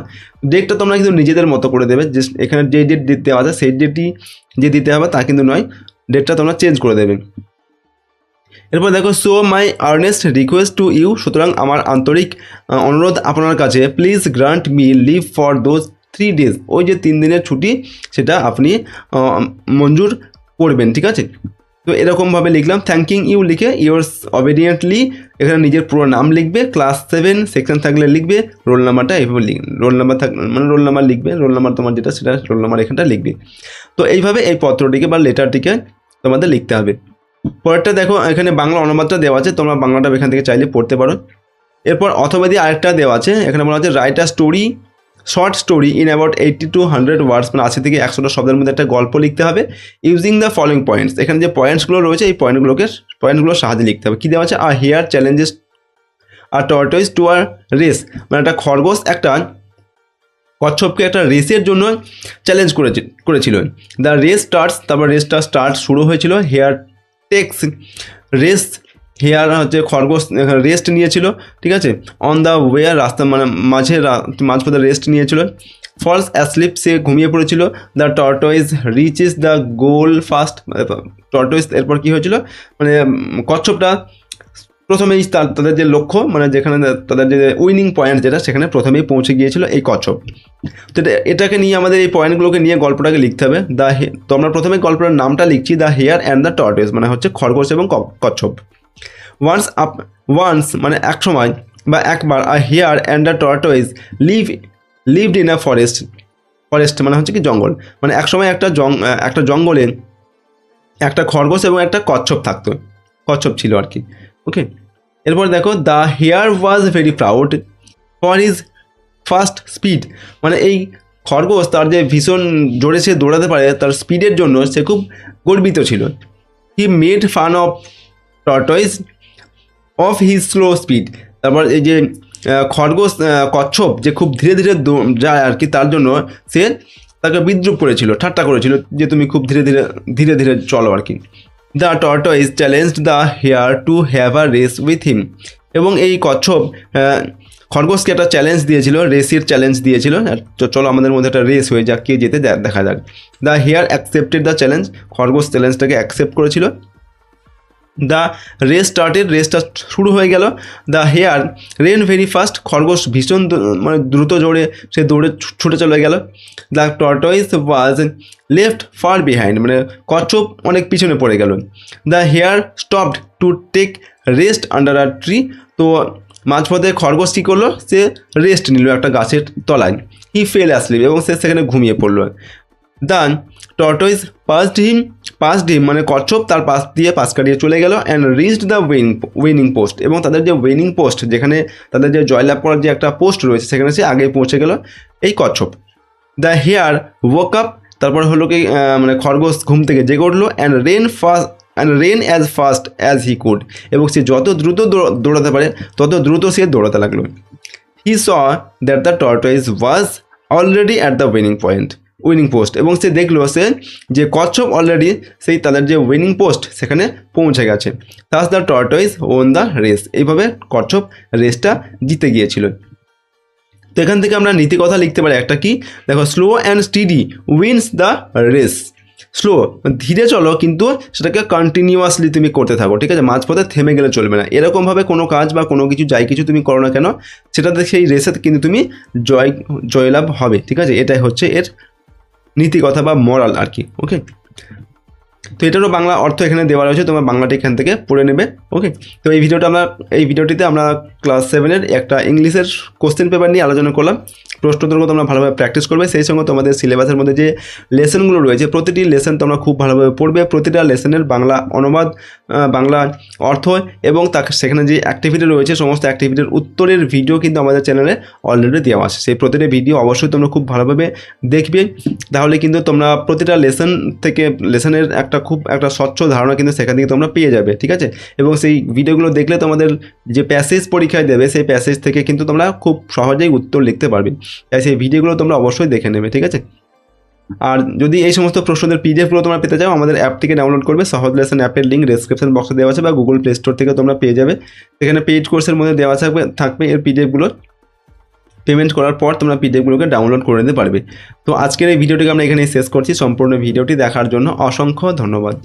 ডেটটা তোমরা কিন্তু নিজেদের মতো করে দেবে, যে এখানে যে ডেট দিতে হবে সেই ডেটই যে দিতে হবে তা কিন্তু নয়, ডেটটা তোমরা চেঞ্জ করে দেবে। এরপর দেখো, so my earnest request to you, সুতরাং আমার আন্তরিক অনুরোধ আপনার কাছে, please grant me leave for those 3 days, ওই যে 3 দিনের ছুটি সেটা আপনি মঞ্জুর করবেন, ঠিক আছে। তো এরকমভাবে লিখলাম, থ্যাঙ্কিং ইউ লিখে ইয়োর্স অবিডিয়েন্টলি, এখানে নিজের পুরো নাম লিখবে, ক্লাস 7 সেকশন থাকলে লিখবে, রোল নাম্বারটা এইভাবে রোল নাম্বার মানে রোল নাম্বার লিখবে, রোল নাম্বার তোমার যেটা সেটা রোল নাম্বার এখানটা লিখবে। তো এইভাবে এই পত্রটিকে বা লেটারটিকে তোমাদের লিখতে হবে। পরেরটা দেখো, এখানে বাংলা অনুবাদটা দেওয়া আছে, তোমরা বাংলাটা এখান থেকে চাইলে পড়তে পারো। এরপর অথবা দিয়ে আরেকটা দেওয়া আছে, এখানে বলা আছে write a story, short story in about 80 to 100 ওয়ার্ডস, মানে 80 থেকে 100টা শব্দের মধ্যে একটা গল্প লিখতে হবে, ইউজিং দ্য ফলোইং পয়েন্টস। এখানে যে পয়েন্টসগুলো রয়েছে এই পয়েন্টগুলোর সাহায্যে লিখতে হবে। কী দেওয়া আছে? আর হেয়ার চ্যালেঞ্জেস আর টর্টয়েস টু আর রেস, মানে একটা খরগোশ একটা কচ্ছপকে একটা রেসের জন্য চ্যালেঞ্জ করেছিল। দ্য রেস স্টার্টস, তারপর রেসটা শুরু হয়েছিল। হেয়ার টেক্স রেস, হেয়ার হচ্ছে খরগোশ রেস্ট নিয়েছিল, ঠিক আছে। অন দ্য ওয়ে, রাস্তা মানে মাঝপথে রেস্ট নিয়েছিল। ফলস অ্যাসলিপ, সে ঘুমিয়ে পড়েছিল। The tortoise reaches the goal first, tortoise এরপর কী হয়েছিল, মানে কচ্ছপটা প্রথমেই তাদের যে লক্ষ্য, মানে যেখানে তাদের যে উইনিং পয়েন্ট যেটা, সেখানে প্রথমেই পৌঁছে গিয়েছিল এই কচ্ছপ। তো এটাকে নিয়ে আমাদের এই পয়েন্টগুলোকে নিয়ে গল্পটাকে লিখতে হবে। তো আমরা প্রথমে গল্পের নামটা লিখছি, the hare and the tortoise, মানে হচ্ছে খরগোশ এবং কচ্ছপ। ওয়ান্স মানে এক সময় বা একবার, a hare and the tortoise lived in a forest মানে হচ্ছে কি জঙ্গল, মানে এক সময় একটা জঙ্গলে একটা খরগোশ এবং একটা কচ্ছপ ছিল আর কি। ওকে, এরপর দেখো, the hare was very proud for his fast speed, মানে এই খরগোশ তার যে ভীষণ জোরে সে দৌড়াতে পারে তার স্পিডের জন্য সে খুব গর্বিত ছিল। He made fun of tortoise of his slow speed, তারপর এই যে কচ্ছপ যে খুব ধীরে ধীরে যায় আর কি, তার জন্য সে তাকে বিদ্রুপ করেছিল, ঠাট্টা করেছিল যে তুমি খুব ধীরে ধীরে চলো আর কি। The tortoise challenged the hair to have a race with him, এবং এই কচ্ছপ খরগোশকে একটা চ্যালেঞ্জ দিয়েছিল, রেসের চ্যালেঞ্জ দিয়েছিল, চলো আমাদের মধ্যে একটা রেস হয়ে যাক, কে যেতে দেখা যাক। The hare accepted the challenge, খরগোশ চ্যালেঞ্জটাকে অ্যাকসেপ্ট করেছিল। দ্য রেস রেসটা শুরু হয়ে গেল। The hare ran very fast, খরগোশ ভীষণ মানে দ্রুত সে দৌড়ে ছুটে চলে গেল। The tortoise was left far behind, মানে কচ্ছপ অনেক পিছনে পড়ে গেল। The hare stopped to take rest under a tree, তো মাঝপথে খরগোশ কী করলো, সে রেস্ট নিল একটা গাছের তলায়। হি ফেল অ্যাসলিপ, এবং সে সেখানে ঘুমিয়ে পড়লো। দ্য টর্টয়েস পাস্ট হিম মানে কচ্ছপ তার পাশ কাটিয়ে চলে গেল। And reached the winning post, এবং তাদের যে উইনিং পোস্ট, যেখানে তাদের যে জয়লাভ করার যে একটা পোস্ট রয়েছে, সেখানে সে আগে পৌঁছে গেল এই কচ্ছপ। দ্য হেয়ার ওয়াক আপ, তারপর হলো কি মানে খরগোশ ঘুম থেকে জেগে উঠলো। And ran as fast as he could, এবং সে যত দ্রুত দৌড়াতে পারে তত দ্রুত সে দৌড়াতে লাগলো। He saw that the tortoise was already at the winning post, এবং সে দেখলো যে কচ্ছপ অলরেডি সেই তাদের যে উইনিং পোস্ট সেখানে পৌঁছে গেছে। Thus the tortoise won the race, এইভাবে কচ্ছপ রেসটা জিতে গিয়েছিল। তো এখান থেকে আমরা নীতি কথা লিখতে পারি একটা, কি দেখো, slow and steady wins the race. Slow ধীরে চলো, কিন্তু সেটাকে কন্টিনিউয়াসলি তুমি করতে থাকো, ঠিক আছে, মাঝপথে থেমে গেলে চলবে না। এরকমভাবে কোনো কাজ বা কোনো কিছু যাই কিছু তুমি করো না কেন, সেটাতে সেই রেসে কিন্তু তুমি জয়লাভ হবে, ঠিক আছে। এটাই হচ্ছে এর নীতি কথা বা মরাল আর কি। ওকে, তো এটারও বাংলা অর্থ এখানে দেওয়া রয়েছে, তোমরা বাংলাটি এখান থেকে পড়ে নেবে। ওকে, তো এই ভিডিওটিতে আমরা ক্লাস 7-এর একটা ইংলিশের কোশ্চেন পেপার নিয়ে আলোচনা করলাম। প্রশ্নোত্তরগুলো তোমরা ভালোভাবে প্র্যাকটিস করবে, সেই সঙ্গে তোমাদের সিলেবাসের মধ্যে যে লেসনগুলো রয়েছে প্রতিটি লেসন তোমরা খুব ভালোভাবে পড়বে। প্রতিটা লেসনের বাংলা অনুবাদ, বাংলা অর্থ এবং সেখানে যে অ্যাক্টিভিটি রয়েছে সমস্ত অ্যাক্টিভিটির উত্তরের ভিডিও কিন্তু আমাদের চ্যানেলে অলরেডি দেওয়া আছে। সেই প্রতিটা ভিডিও অবশ্যই তোমরা খুব ভালোভাবে দেখবে, তাহলে কিন্তু তোমরা প্রতিটা লেসনের একটা স্বচ্ছ ধারণা কিন্তু সেখান থেকে তোমরা পেয়ে যাবে, ঠিক আছে। এবং সেই ভিডিওগুলো দেখলে তোমাদের যে প্যাসেজ পরীক্ষায় দেবে সেই প্যাসেজ থেকে কিন্তু তোমরা খুব সহজেই উত্তর লিখতে পারবে। তাই সেই ভিডিওগুলো তোমরা অবশ্যই দেখে নেবে, ঠিক আছে। আর যদি এই সমস্ত প্রশ্নদের পিডিএফগুলো তোমরা পেতে চাও, আমাদের অ্যাপ থেকে ডাউনলোড করবে। সহজ লেসন অ্যাপের লিঙ্ক ডেসক্রিপশন বক্সে দেওয়া আছে বা গুগল প্লে স্টোর থেকে তোমরা পেয়ে যাবে। এখানে পেইড কোর্সের মধ্যে দেওয়া থাকবে এর পিডিএফগুলো। পেমেন্ট করার পর তোমরা পিডিএফগুলোকে ডাউনলোড করে নিতে পারবে। তো আজকের এই ভিডিওটিকে আমরা এখানেই শেষ করছি। সম্পূর্ণ ভিডিওটি দেখার জন্য অসংখ্য ধন্যবাদ।